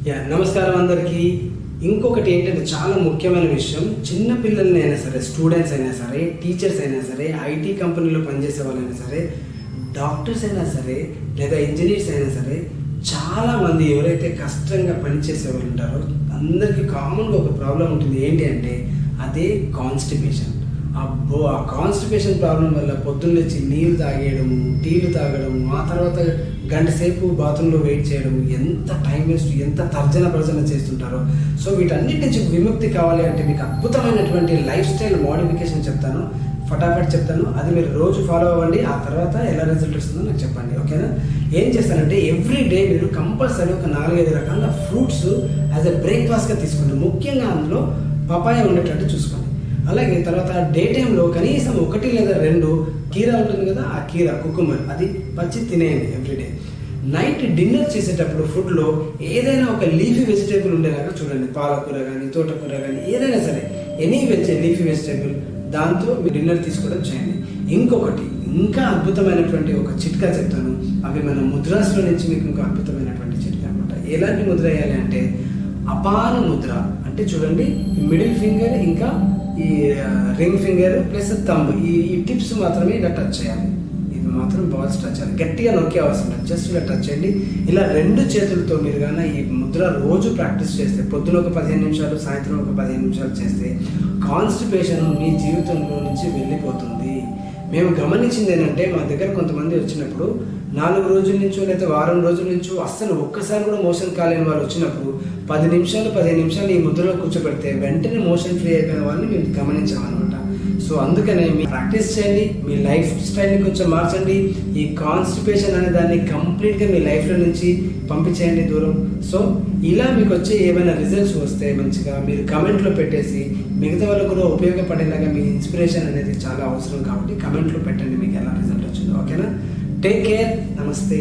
నమస్కారం అందరికీ. ఇంకొకటి ఏంటంటే చాలా ముఖ్యమైన విషయం, చిన్న పిల్లల్ని అయినా సరే, స్టూడెంట్స్ అయినా సరే, టీచర్స్ అయినా సరే, ఐటీ కంపెనీలో పనిచేసే వాళ్ళైనా సరే, డాక్టర్స్ అయినా సరే, లేదా ఇంజనీర్స్ అయినా సరే, చాలామంది ఎవరైతే కష్టంగా పనిచేసే వాళ్ళు ఉంటారో అందరికీ కామన్గా ఒక ప్రాబ్లం ఉంటుంది. ఏంటి అంటే అదే కాన్స్టిపేషన్. అబ్బో, ఆ కాన్స్టిపేషన్ ప్రాబ్లం వల్ల పొద్దున్న వచ్చి నీళ్ళు తాగేయడము, టీలు తాగడము, ఆ తర్వాత గంట సేపు బాత్రూంలో వెయిట్ చేయడము, ఎంత టైం వేస్ట్, ఎంత తర్జన చేస్తుంటారో. సో వీటన్నిటి నుంచి విముక్తి కావాలి అంటే మీకు అద్భుతమైనటువంటి లైఫ్ స్టైల్ మోడిఫికేషన్ చెప్తాను, ఫటాఫట్ చెప్తాను. అది మీరు రోజు ఫాలో అవ్వండి. ఆ తర్వాత ఎలా రిజల్ట్ వస్తుందో నాకు చెప్పండి, ఓకేనా? ఏం చేస్తానంటే ఎవ్రీ డే మీరు కంపల్సరీ ఒక 4-5 రకాల ఫ్రూట్స్ యాజ్ ఎ బ్రేక్ఫాస్ట్గా తీసుకోండి. ముఖ్యంగా అందులో పపాయ ఉండేటట్టు చూసుకోండి. అలాగే తర్వాత డే టైంలో కనీసం 1 లేదా 2 కీరా ఉంటుంది కదా, ఆ కీరా, కుకుంబర్, అది పచ్చి తినేయండి ఎవ్రీడే. నైట్ డిన్నర్ చేసేటప్పుడు ఫుడ్లో ఏదైనా ఒక లీఫీ వెజిటేబుల్ ఉండేలాగా చూడండి. పాలకూర కానీ, తోటకూర కానీ, ఏదైనా సరే ఎనీ లీఫీ వెజిటేబుల్, దాంతో మీరు డిన్నర్ తీసుకోవడం చేయండి. ఇంకొకటి, ఇంకా అద్భుతమైనటువంటి ఒక చిట్కా చెప్తాను. అవి మన ముద్రాస్లో నుంచి మీకు ఇంకో అద్భుతమైనటువంటి చిట్కా అనమాట. ఎలాంటి ముద్ర వేయాలి అంటే అపాను ముద్ర. అంటే చూడండి, మిడిల్ ఫింగర్ ఇంకా ఈ రింగ్ ఫింగర్ ప్లస్ థంబ్, ఈ టిప్స్ మాత్రమే ఇలా టచ్ చేయాలి. ఇది మాత్రం బాల్స్ టచ్ చేయాలి, గట్టిగా నొక్కే అవసరం లేదు, జస్ట్ ఇలా టచ్ చేయండి. ఇలా 2 చేతులతో మీరు కానీ ఈ ముద్ర రోజు ప్రాక్టీస్ చేస్తే, పొద్దున ఒక 15 నిమిషాలు, సాయంత్రం ఒక 15 నిమిషాలు చేస్తే కాన్స్టిపేషన్ మీ జీవితంలో నుంచి వెళ్ళిపోతుంది. మేము గమనించింది ఏంటంటే, మా దగ్గర కొంతమంది వచ్చినప్పుడు 4 రోజుల నుంచో లేదా వారం రోజుల నుంచో అస్సలు ఒక్కసారి కూడా మోషన్ కాలేని వాళ్ళు వచ్చినప్పుడు 10 నిమిషాలు 15 నిమిషాలు ఈ ముద్రలో కూర్చోబెడితే వెంటనే మోషన్ ఫ్రీ అయిపోయిన వాళ్ళని మేము గమనించామన్నమాట. సో అందుకనే మీరు ప్రాక్టీస్ చేయండి, మీ లైఫ్ స్టైల్ని కొంచెం మార్చండి. ఈ కాన్స్టిపేషన్ అనే దాన్ని కంప్లీట్గా మీ లైఫ్లో నుంచి పంపించేయండి దూరం. సో ఇలా మీకు వచ్చే ఏమైనా రిజల్ట్స్ వస్తే మంచిగా మీరు కమెంట్లో పెట్టేసి మిగతా వాళ్ళకు కూడా ఉపయోగపడేలాగా, మీ ఇన్స్పిరేషన్ అనేది చాలా అవసరం కాబట్టి కమెంట్లో పెట్టండి మీకు ఎలా రిజల్ట్ వచ్చిందో, ఓకేనా? టేక్ కేర్, నమస్తే.